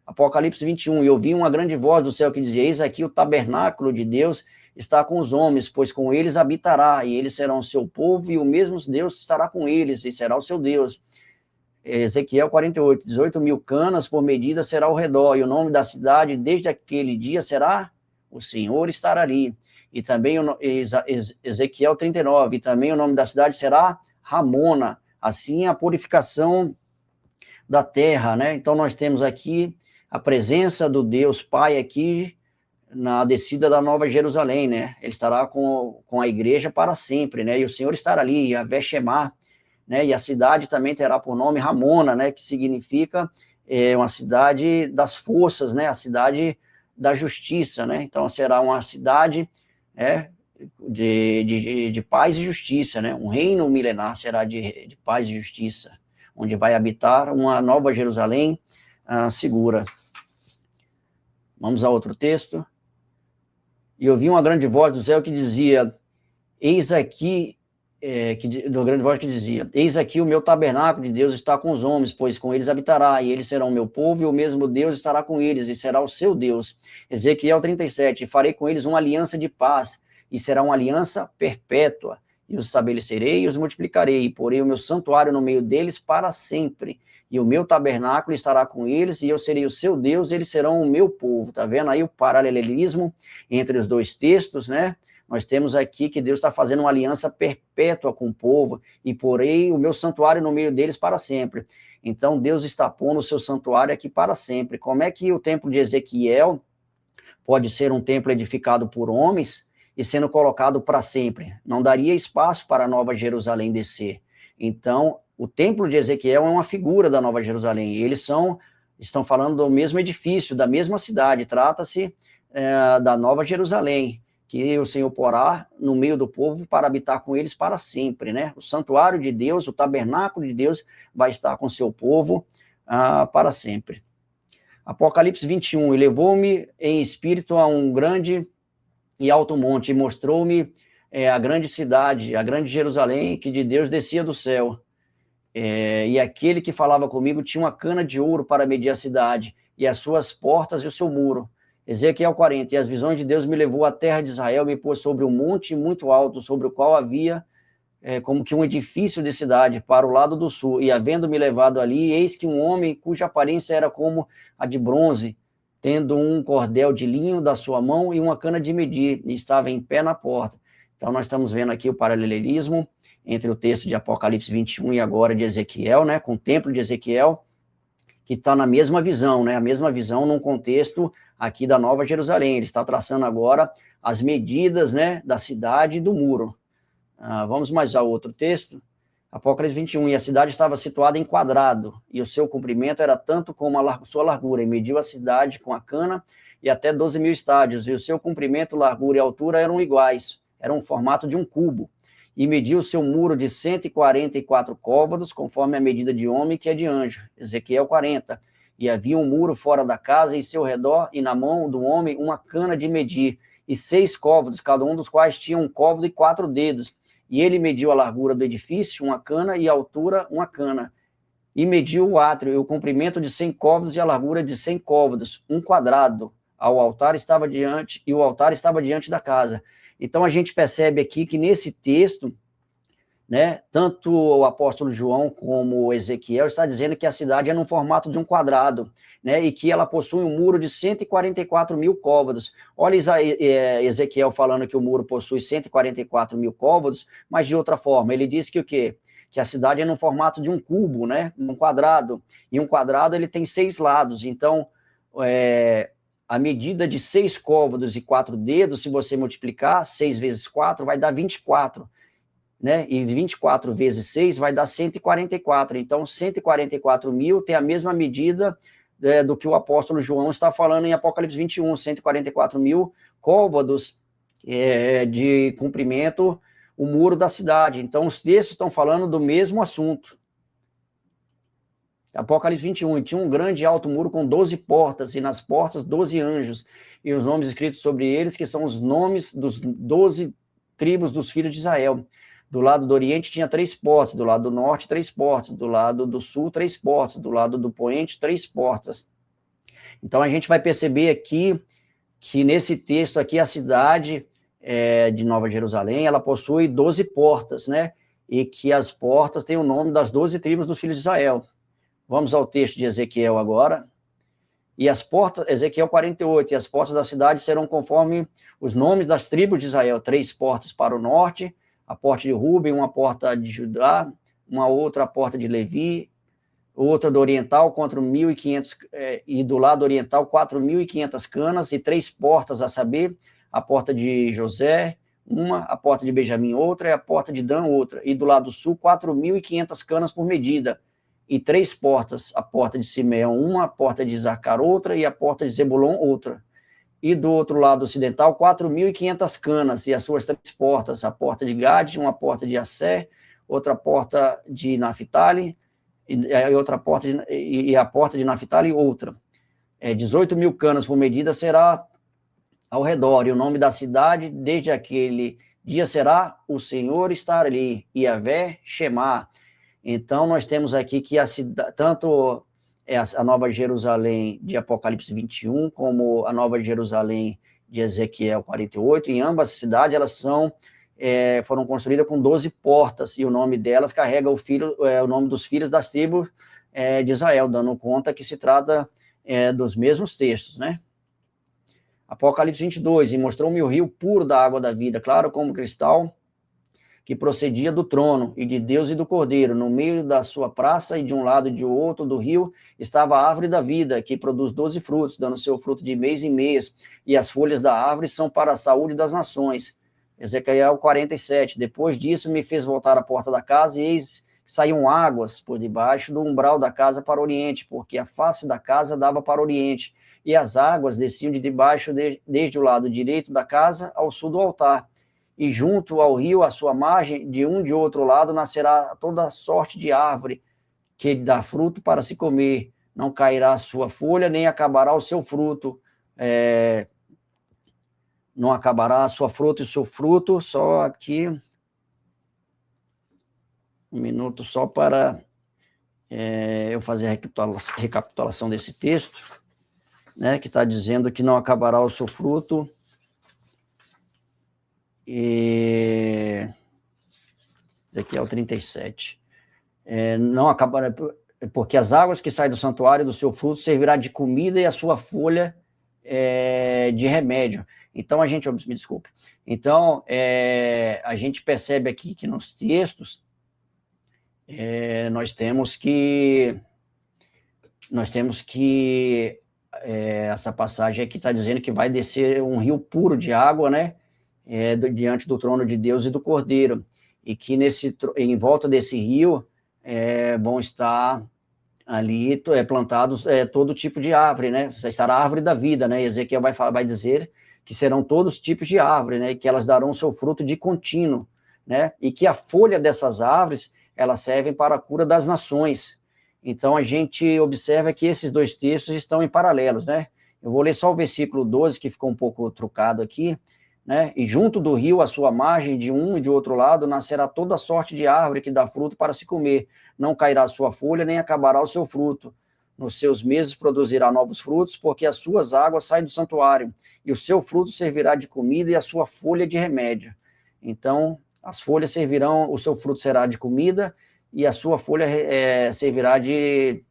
Apocalipse 21. E eu ouvi uma grande voz do céu que dizia: eis aqui o tabernáculo de Deus está com os homens, pois com eles habitará, e eles serão o seu povo, e o mesmo Deus estará com eles, e será o seu Deus. Ezequiel 48. 18.000 canas por medida será ao redor, e o nome da cidade desde aquele dia será: o Senhor estará ali. E também Ezequiel 39. E também o nome da cidade será Ramona, assim a purificação da terra, né? Então nós temos aqui a presença do Deus Pai aqui na descida da Nova Jerusalém, né? Ele estará com a igreja para sempre, né? E o Senhor estará ali, Yavé Shemá, né? E a cidade também terá por nome Ramona, né? Que significa uma cidade das forças, né? A cidade da justiça, né? Então será uma cidade de paz e justiça, né? Um reino milenar será de paz e justiça. onde vai habitar uma nova Jerusalém segura. Vamos a outro texto. E ouvi uma grande voz do céu que dizia, eis aqui, grande voz que dizia, eis aqui o meu tabernáculo de Deus está com os homens, pois com eles habitará, e eles serão o meu povo, e o mesmo Deus estará com eles, e será o seu Deus. Ezequiel 37, e farei com eles uma aliança de paz, e será uma aliança perpétua, e os estabelecerei e os multiplicarei, e porei o meu santuário no meio deles para sempre, e o meu tabernáculo estará com eles, e eu serei o seu Deus, e eles serão o meu povo. Tá vendo aí o paralelismo entre os dois textos, né? Nós temos aqui que Deus está fazendo uma aliança perpétua com o povo, e porei o meu santuário no meio deles para sempre. Então, Deus está pondo o seu santuário aqui para sempre. Como é que o templo de Ezequiel pode ser um templo edificado por homens e sendo colocado para sempre? Não daria espaço para a Nova Jerusalém descer. Então, o templo de Ezequiel é uma figura da Nova Jerusalém. Eles estão falando do mesmo edifício, da mesma cidade. Trata-se da Nova Jerusalém, que o Senhor porá no meio do povo para habitar com eles para sempre, né? O santuário de Deus, o tabernáculo de Deus vai estar com seu povo para sempre. Apocalipse 21, e levou-me em espírito a um grande e alto monte, e mostrou-me a grande cidade, a grande Jerusalém, que de Deus descia do céu. E aquele que falava comigo tinha uma cana de ouro para medir a cidade, e as suas portas e o seu muro. Ezequiel 40, e as visões de Deus me levou à terra de Israel, me pôs sobre um monte muito alto, sobre o qual havia como que um edifício de cidade para o lado do sul, e havendo-me levado ali, eis que um homem cuja aparência era como a de bronze, tendo um cordel de linho da sua mão e uma cana de medir, e estava em pé na porta. Então nós estamos vendo aqui o paralelismo entre o texto de Apocalipse 21 e agora de Ezequiel, né, com o templo de Ezequiel, que está na mesma visão, né, a mesma visão num contexto aqui da Nova Jerusalém. Ele está traçando agora as medidas, né, da cidade e do muro. Vamos mais ao outro texto. Apocalipse 21, e a cidade estava situada em quadrado, e o seu comprimento era tanto como a sua largura, e mediu a cidade com a cana, e até 12.000 estádios, e o seu comprimento, largura e altura eram iguais, era um formato de um cubo, e mediu o seu muro de 144 côvados, conforme a medida de homem que é de anjo. Ezequiel 40, e havia um muro fora da casa, em seu redor, e na mão do homem uma cana de medir, e 6 côvados, cada um dos quais tinha um côvado e 4 dedos, e ele mediu a largura do edifício, uma cana, e a altura, uma cana, e mediu o átrio, e o comprimento de 100 côvados, e a largura de 100 côvados, um quadrado, o altar estava diante da casa. Então, a gente percebe aqui que nesse texto, né, tanto o apóstolo João como o Ezequiel está dizendo que a cidade é no formato de um quadrado, né, e que ela possui um muro de 144.000 côvados. Olha Ezequiel falando que o muro possui 144.000 côvados, mas de outra forma, ele diz que o quê? Que a cidade é no formato de um cubo, né, um quadrado, e um quadrado ele tem 6 lados, então a medida de 6 côvados e 4 dedos, se você multiplicar, 6 vezes 4 vai dar 24, né? E 24 vezes 6 vai dar 144. Então, 144.000 tem a mesma medida do que o apóstolo João está falando em Apocalipse 21, 144.000 côvados de comprimento, o muro da cidade. Então, os textos estão falando do mesmo assunto. Apocalipse 21, e tinha um grande e alto muro com 12 portas, e nas portas 12 anjos, e os nomes escritos sobre eles, que são os nomes dos 12 tribos dos filhos de Israel. Do lado do Oriente tinha 3 portas, do lado do Norte 3 portas, do lado do Sul 3 portas, do lado do Poente 3 portas. Então a gente vai perceber aqui que nesse texto aqui a cidade de Nova Jerusalém, ela possui 12 portas, né? E que as portas têm o nome das 12 tribos dos filhos de Israel. Vamos ao texto de Ezequiel agora. E as portas, Ezequiel 48, e as portas da cidade serão conforme os nomes das tribos de Israel, 3 portas para o norte, a porta de Ruben, uma porta de Judá, uma outra porta de Levi, outra do oriental, 4.500, e do lado oriental, 4.500 canas, e 3 portas, a saber, a porta de José, uma, a porta de Benjamim, outra, e a porta de Dan, outra, e do lado sul, 4.500 canas por medida, e 3 portas, a porta de Simeão, uma, a porta de Isacar, outra, e a porta de Zebulon, outra. E do outro lado ocidental, 4.500 canas, e as suas 3 portas, a porta de Gade, uma porta de Asser, outra porta de Naphtali, e outra porta, e a porta de Naphtali outra. 18 mil canas por medida será ao redor, e o nome da cidade, desde aquele dia, será o Senhor estar ali, Yahvé Shemá. Então, nós temos aqui que tanto a Nova Jerusalém de Apocalipse 21, como a Nova Jerusalém de Ezequiel 48, em ambas as cidades, elas foram construídas com 12 portas, e o nome delas carrega o nome dos filhos das tribos de Israel, dando conta que se trata dos mesmos textos, né? Apocalipse 22, e mostrou-me o rio puro da água da vida, claro como cristal, que procedia do trono, e de Deus e do Cordeiro. No meio da sua praça, e de um lado e de outro do rio, estava a árvore da vida, que produz 12 frutos, dando seu fruto de mês em mês, e as folhas da árvore são para a saúde das nações. Ezequiel 47, depois disso me fez voltar à porta da casa, e eis que saíam águas por debaixo do umbral da casa para o oriente, porque a face da casa dava para o oriente, e as águas desciam de debaixo, desde o lado direito da casa ao sul do altar. E junto ao rio, à sua margem, de um e de outro lado, nascerá toda sorte de árvore que dá fruto para se comer. Não cairá a sua folha, nem acabará o seu fruto. Não acabará a sua fruta e o seu fruto. Só aqui, um minuto só para eu fazer a recapitulação desse texto, né, que está dizendo que não acabará o seu fruto. E aqui é o 37. Não acabará, porque as águas que saem do santuário do seu fruto servirá de comida, e a sua folha de remédio. Então, me desculpe. Então, a gente percebe aqui que nos textos nós temos que essa passagem aqui está dizendo que vai descer um rio puro de água, né? Diante do trono de Deus e do Cordeiro, e que em volta desse rio vão estar ali plantados todo tipo de árvore, né? Estará a árvore da vida, né? Ezequiel vai dizer que serão todos os tipos de árvore, né? E que elas darão seu fruto de contínuo, né? E que a folha dessas árvores, elas servem para a cura das nações. Então, a gente observa que esses dois textos estão em paralelos, né? Eu vou ler só o versículo 12, que ficou um pouco trucado aqui, né? E junto do rio, à sua margem, de um e de outro lado, nascerá toda sorte de árvore que dá fruto para se comer. Não cairá a sua folha, nem acabará o seu fruto. Nos seus meses produzirá novos frutos, porque as suas águas saem do santuário, e o seu fruto servirá de comida, e a sua folha de remédio. Então, as folhas servirão, o seu fruto será de comida, e a sua folha servirá de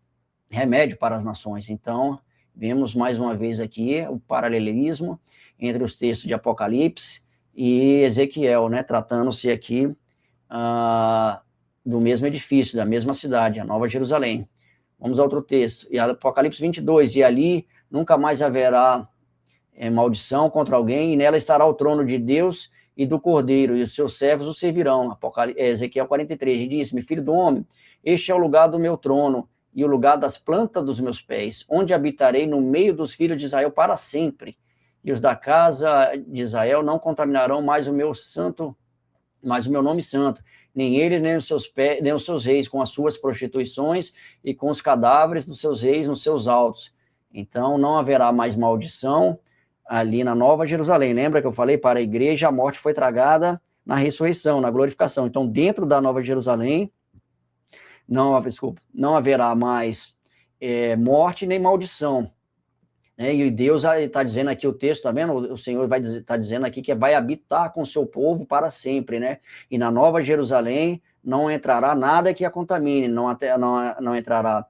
remédio para as nações. Então, vemos mais uma vez aqui o paralelismo entre os textos de Apocalipse e Ezequiel, né, tratando-se aqui do mesmo edifício, da mesma cidade, a Nova Jerusalém. Vamos a outro texto, e Apocalipse 22, e ali nunca mais haverá maldição contra alguém, e nela estará o trono de Deus e do Cordeiro, e os seus servos o servirão. Ezequiel 43, e disse-me, filho do homem, este é o lugar do meu trono, e o lugar das plantas dos meus pés, onde habitarei no meio dos filhos de Israel para sempre, e os da casa de Israel não contaminarão mais o meu nome santo, nem eles, nem os seus reis, com as suas prostituições e com os cadáveres dos seus reis nos seus altos. Então, não haverá mais maldição ali na Nova Jerusalém. Lembra que eu falei, para a igreja a morte foi tragada na ressurreição, na glorificação. Então, dentro da Nova Jerusalém, não haverá mais morte nem maldição. E Deus está dizendo aqui, o texto, tá vendo? O Senhor está dizendo aqui que vai habitar com o seu povo para sempre, né? E na Nova Jerusalém não entrará nada que a contamine, não entrará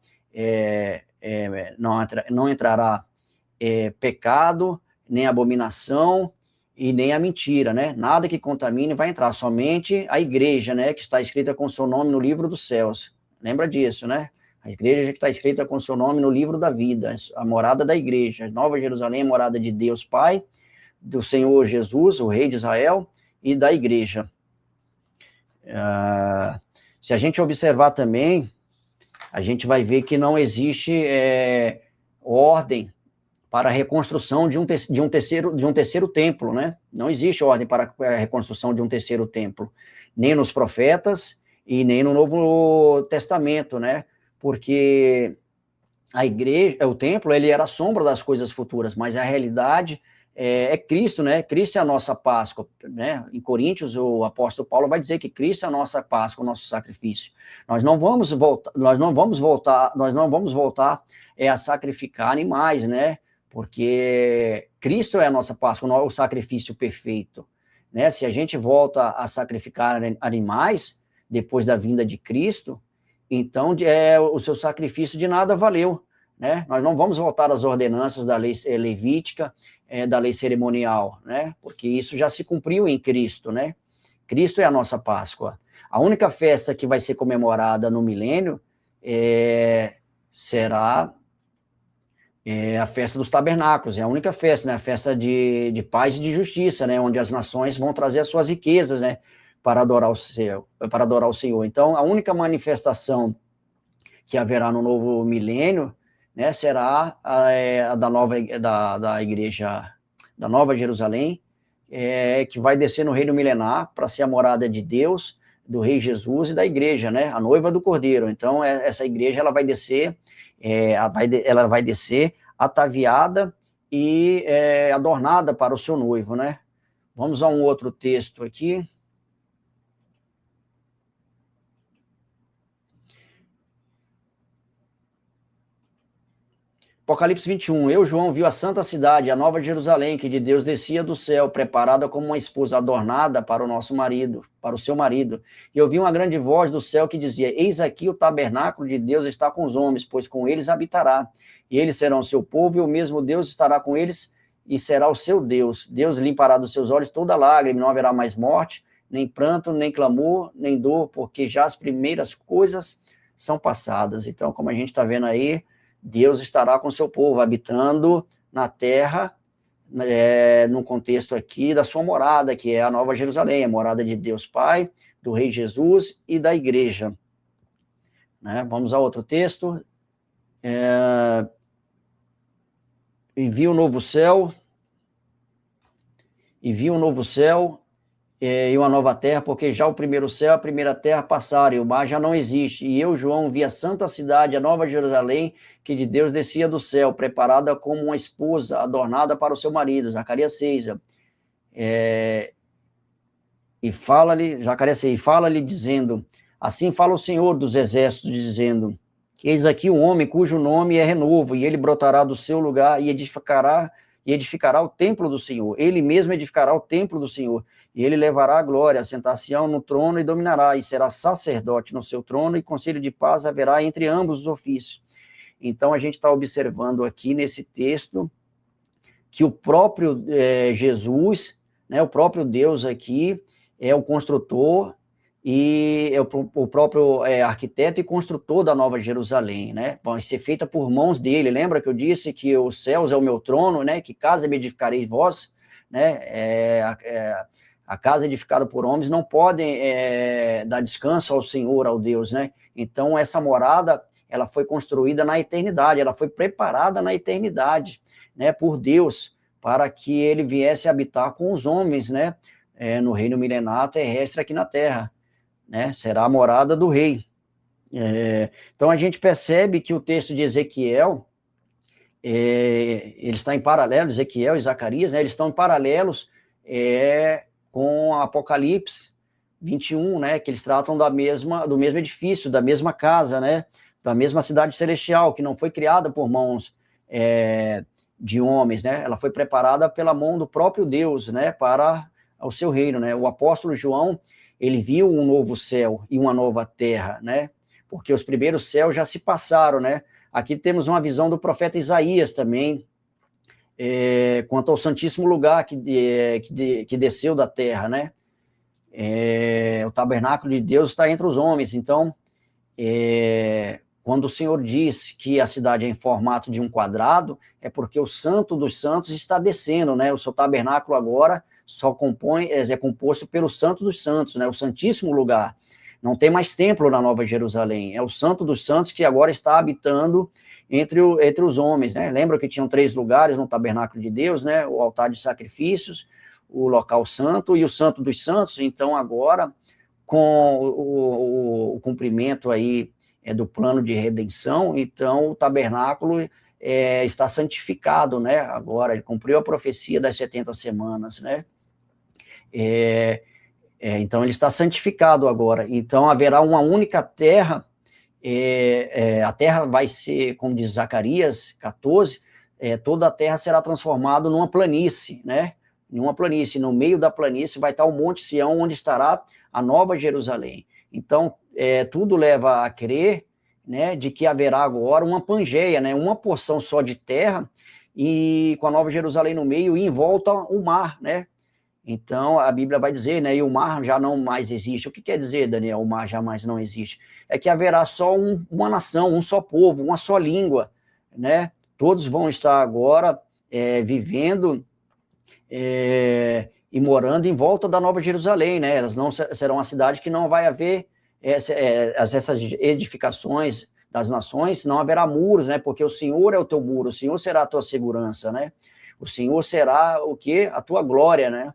pecado, nem abominação e nem a mentira, né? Nada que contamine vai entrar, somente a igreja, né? Que está escrita com seu nome no livro dos céus. Lembra disso, né? A igreja que está escrita com seu nome no livro da vida, a morada da igreja. Nova Jerusalém é a morada de Deus Pai, do Senhor Jesus, o Rei de Israel, e da igreja. Se a gente observar também, a gente vai ver que não existe ordem para a reconstrução de um terceiro templo, né? Não existe ordem para a reconstrução de um terceiro templo, nem nos profetas e nem no Novo Testamento, né? Porque a igreja, o templo, ele era a sombra das coisas futuras, mas a realidade é Cristo, né? Cristo é a nossa Páscoa, né? Em Coríntios, o apóstolo Paulo vai dizer que Cristo é a nossa Páscoa, o nosso sacrifício. Nós não vamos voltar a sacrificar animais, né? Porque Cristo é a nossa Páscoa, o sacrifício perfeito, né? Se a gente volta a sacrificar animais depois da vinda de Cristo, então o seu sacrifício de nada valeu, né? Nós não vamos voltar às ordenanças da lei levítica, da lei cerimonial, né? Porque isso já se cumpriu em Cristo, né? Cristo é a nossa Páscoa. A única festa que vai ser comemorada no milênio será a festa dos tabernáculos, é a única festa, né? A festa de paz e de justiça, né? Onde as nações vão trazer as suas riquezas, né? Para adorar o Senhor. Então, a única manifestação que haverá no novo milênio, né, será a da igreja, da Nova Jerusalém, que vai descer no reino milenar para ser a morada de Deus, do Rei Jesus e da igreja, né, a noiva do Cordeiro. Então, essa igreja, ela vai descer ataviada e adornada para o seu noivo, né. Vamos a um outro texto aqui. Apocalipse 21, eu, João, vi a santa cidade, a nova Jerusalém, que de Deus descia do céu, preparada como uma esposa adornada para o nosso marido, para o seu marido. E eu vi uma grande voz do céu que dizia, eis aqui o tabernáculo de Deus está com os homens, pois com eles habitará. E eles serão o seu povo, e o mesmo Deus estará com eles, e será o seu Deus. Deus limpará dos seus olhos toda lágrima, não haverá mais morte, nem pranto, nem clamor, nem dor, porque já as primeiras coisas são passadas. Então, como a gente está vendo aí, Deus estará com o seu povo, habitando na terra, no contexto aqui da sua morada, que é a Nova Jerusalém, a morada de Deus Pai, do Rei Jesus e da igreja. Né? Vamos a outro texto. E vi um novo céu e uma nova terra, porque já o primeiro céu e a primeira terra passaram, e o mar já não existe. E eu, João, vi a santa cidade, a nova Jerusalém, que de Deus descia do céu, preparada como uma esposa, adornada para o seu marido. Zacarias 6. Zacarias 6, fala-lhe dizendo, assim fala o Senhor dos exércitos, dizendo, eis aqui um homem cujo nome é Renovo, e ele brotará do seu lugar e edificará o templo do Senhor. Ele mesmo edificará o templo do Senhor, e ele levará a glória, assentar-se-ão no trono e dominará, e será sacerdote no seu trono, e conselho de paz haverá entre ambos os ofícios. Então, a gente está observando aqui nesse texto que o próprio Jesus, né, o próprio Deus aqui, é o construtor e é o próprio arquiteto e construtor da Nova Jerusalém, né? Vai ser feita por mãos dele. Lembra que eu disse que os céus é o meu trono, né? Que casa me edificareis vós, né? A casa edificada por homens não podem dar descanso ao Senhor, ao Deus, né? Então, essa morada, ela foi construída na eternidade, ela foi preparada na eternidade, né? Por Deus, para que ele viesse habitar com os homens, né? No reino milenar terrestre aqui na terra. Né, será a morada do rei. Então, a gente percebe que o texto de Ezequiel, ele está em paralelo, Ezequiel e Zacarias, né, eles estão em paralelos com Apocalipse 21, né, que eles tratam do mesmo edifício, da mesma casa, né, da mesma cidade celestial, que não foi criada por mãos de homens, né, ela foi preparada pela mão do próprio Deus, né, para o seu reino, né. O apóstolo João, ele viu um novo céu e uma nova terra, né? Porque os primeiros céus já se passaram, né? Aqui temos uma visão do profeta Isaías também, quanto ao santíssimo lugar que desceu da terra, né? O tabernáculo de Deus está entre os homens. Então, quando o Senhor diz que a cidade é em formato de um quadrado, é porque o Santo dos Santos está descendo, né? O seu tabernáculo agora é composto pelo Santo dos Santos, né? O Santíssimo Lugar. Não tem mais templo na Nova Jerusalém, é o Santo dos Santos que agora está habitando entre os homens, né? Lembra que tinham 3 lugares no tabernáculo de Deus, né? O altar de sacrifícios, o local santo e o Santo dos Santos. Então, agora, com o cumprimento aí do plano de redenção, então o tabernáculo está santificado, né? Agora, ele cumpriu a profecia das 70 semanas, né? Então, ele está santificado agora. Então, haverá uma única terra, a terra vai ser, como diz Zacarias 14, toda a terra será transformada numa planície, né? Numa planície, no meio da planície vai estar o Monte Sião, onde estará a Nova Jerusalém. Então, tudo leva a crer, né, de que haverá agora uma Pangeia, né, uma porção só de terra, e com a Nova Jerusalém no meio, e em volta o mar, né? Então, a Bíblia vai dizer, né, e o mar já não mais existe. O que quer dizer, Daniel, o mar jamais não existe? É que haverá só uma nação, um só povo, uma só língua, né? Todos vão estar agora vivendo e morando em volta da Nova Jerusalém, né? Elas não serão uma cidade que não vai haver essas edificações das nações, não haverá muros, né? Porque o Senhor é o teu muro, o Senhor será a tua segurança, né? O Senhor será o quê? A tua glória, né?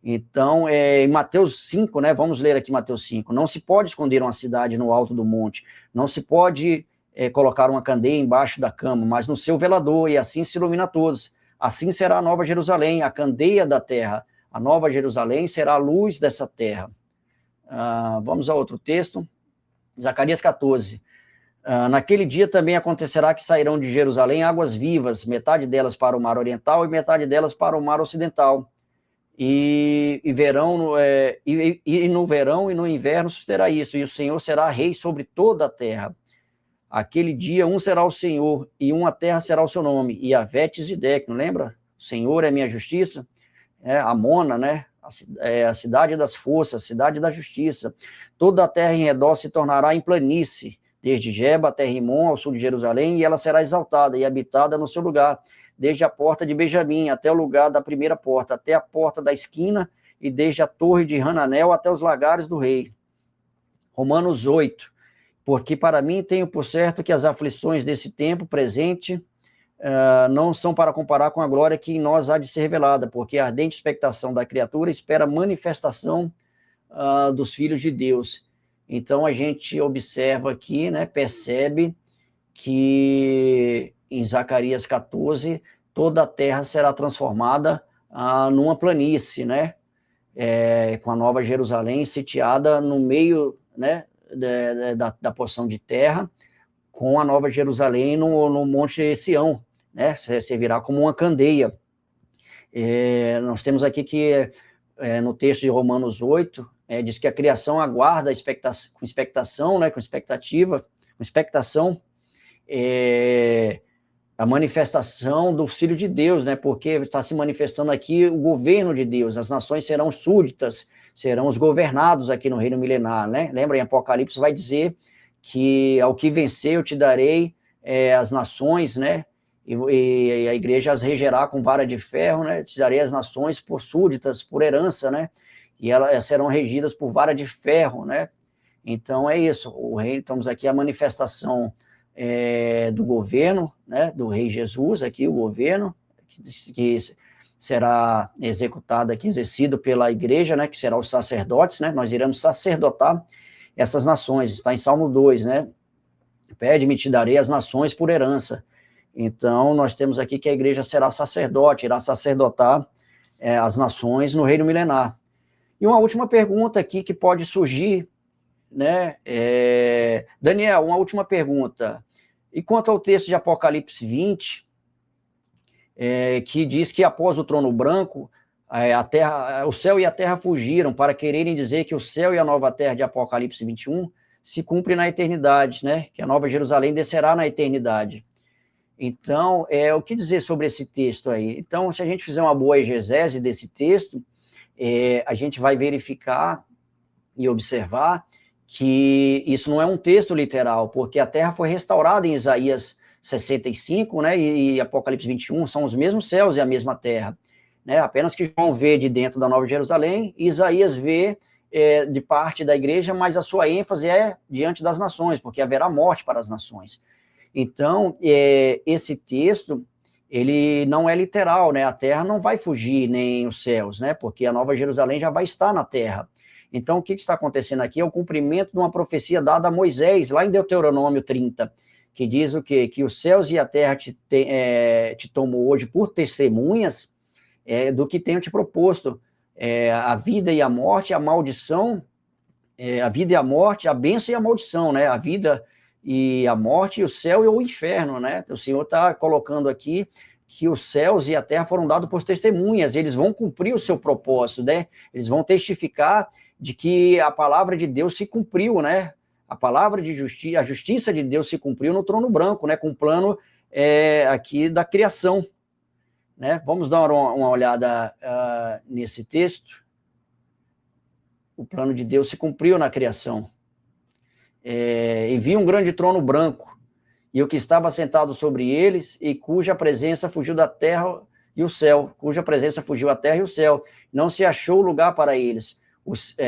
Então, em Mateus 5, né? Vamos ler aqui Mateus 5. Não se pode esconder uma cidade no alto do monte, não se pode colocar uma candeia embaixo da cama, mas no seu velador, e assim se ilumina a todos. Assim será a Nova Jerusalém, a candeia da terra. A Nova Jerusalém será a luz dessa terra. Vamos a outro texto. Zacarias 14. Naquele dia também acontecerá que sairão de Jerusalém águas vivas, metade delas para o mar oriental e metade delas para o mar ocidental. E no verão e no inverno sucederá isso, e o Senhor será rei sobre toda a terra. Aquele dia um será o Senhor, e uma terra será o seu nome, e Avé Zidek, não lembra? O Senhor é minha justiça, Amona, né? A cidade das forças, a cidade da justiça. Toda a terra em redor se tornará em planície, desde Geba até Rimon, ao sul de Jerusalém, e ela será exaltada e habitada no seu lugar, desde a porta de Benjamim até o lugar da primeira porta, até a porta da esquina, e desde a torre de Hananel até os lagares do rei. Romanos 8. Porque para mim tenho por certo que as aflições desse tempo presente não são para comparar com a glória que em nós há de ser revelada, porque a ardente expectação da criatura espera a manifestação dos filhos de Deus. Então, a gente observa aqui, né, percebe que em Zacarias 14, toda a terra será transformada numa planície, né, com a Nova Jerusalém sitiada no meio, né, da porção de terra, com a Nova Jerusalém no Monte Sião, né, servirá como uma candeia. Nós temos aqui que, no texto de Romanos 8, diz que a criação aguarda com expectação, né, com expectativa, com expectação, a manifestação do Filho de Deus, né, porque está se manifestando aqui o governo de Deus, as nações serão súditas, serão os governados aqui no reino milenar, né? Lembra, em Apocalipse vai dizer que ao que vencer eu te darei as nações, né? E a igreja as regerá com vara de ferro, né? Te darei as nações por súditas, por herança, né? E elas serão regidas por vara de ferro, né? Então é isso, o reino, estamos aqui a manifestação do governo, né? Do rei Jesus, aqui o governo, que será executado aqui, exercido pela igreja, né, que será os sacerdotes, né, nós iremos sacerdotar essas nações, está em Salmo 2, né, pede-me, te darei as nações por herança. Então, nós temos aqui que a igreja será sacerdote, irá sacerdotar as nações no reino milenar. E uma última pergunta aqui que pode surgir, né, Daniel, uma última pergunta, e quanto ao texto de Apocalipse 20, que diz que após o trono branco, o céu e a terra fugiram, para quererem dizer que o céu e a nova terra de Apocalipse 21 se cumprem na eternidade, né? Que a Nova Jerusalém descerá na eternidade. Então, o que dizer sobre esse texto aí? Então, se a gente fizer uma boa exegese desse texto, a gente vai verificar e observar que isso não é um texto literal, porque a terra foi restaurada em Isaías 65, né, e Apocalipse 21, são os mesmos céus e a mesma terra, né, apenas que João vê de dentro da Nova Jerusalém, e Isaías vê de parte da igreja, mas a sua ênfase é diante das nações, porque haverá morte para as nações. Então, esse texto, ele não é literal, né, a terra não vai fugir, nem os céus, né, porque a Nova Jerusalém já vai estar na terra. Então, o que está acontecendo aqui é o cumprimento de uma profecia dada a Moisés, lá em Deuteronômio 30, que diz o quê? Que os céus e a terra te tomou hoje por testemunhas do que tenho te proposto, a vida e a morte, a maldição, a vida e a morte, a bênção e a maldição, né? A vida e a morte, o céu e o inferno, né? O Senhor está colocando aqui que os céus e a terra foram dados por testemunhas, eles vão cumprir o seu propósito, né? Eles vão testificar de que a palavra de Deus se cumpriu, né? A palavra de justiça, a justiça de Deus se cumpriu no trono branco, né? Com o plano aqui da criação, né? Vamos dar uma olhada nesse texto. O plano de Deus se cumpriu na criação. E vi um grande trono branco, e o que estava sentado sobre eles, e cuja presença fugiu da terra e o céu, cuja presença fugiu a terra e o céu, não se achou lugar para eles.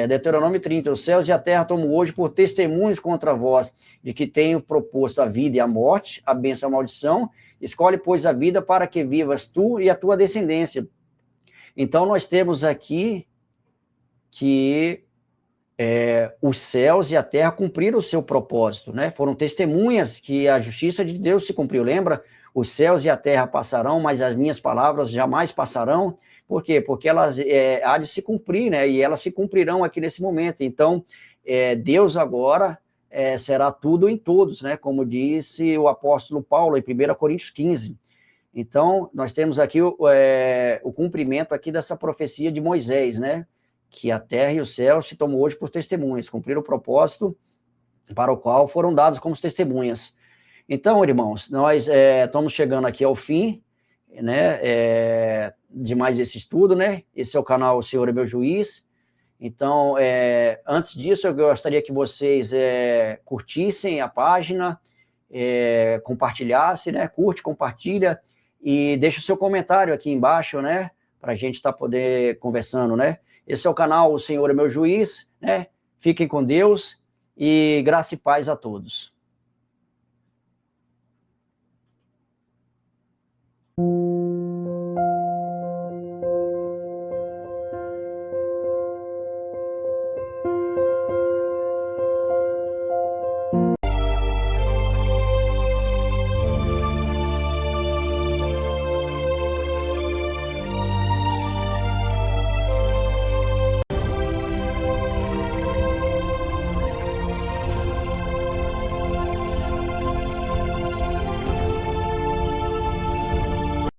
Deuteronômio 30, os céus e a terra tomo hoje por testemunhos contra vós, de que tenho proposto a vida e a morte, a bênção e a maldição, escolhe, pois, a vida para que vivas tu e a tua descendência. Então, nós temos aqui que os céus e a terra cumpriram o seu propósito, né? Foram testemunhas que a justiça de Deus se cumpriu. Lembra? Os céus e a terra passarão, mas as minhas palavras jamais passarão. Por quê? Porque elas há de se cumprir, né? E elas se cumprirão aqui nesse momento. Então, Deus agora será tudo em todos, né? Como disse o apóstolo Paulo em 1 Coríntios 15. Então, nós temos aqui o cumprimento aqui dessa profecia de Moisés, né? Que a terra e os céus te tomam hoje por testemunhas, cumpriram o propósito para o qual foram dados como testemunhas. Então, irmãos, nós estamos chegando aqui ao fim, né, de mais esse estudo, né? Esse é o canal O Senhor é Meu Juiz. Então, antes disso, eu gostaria que vocês curtissem a página, compartilhassem, né? Curte, compartilha e deixa o seu comentário aqui embaixo, né? Para a gente poder conversando, né? Esse é o canal O Senhor é Meu Juiz, né? Fiquem com Deus e graça e paz a todos.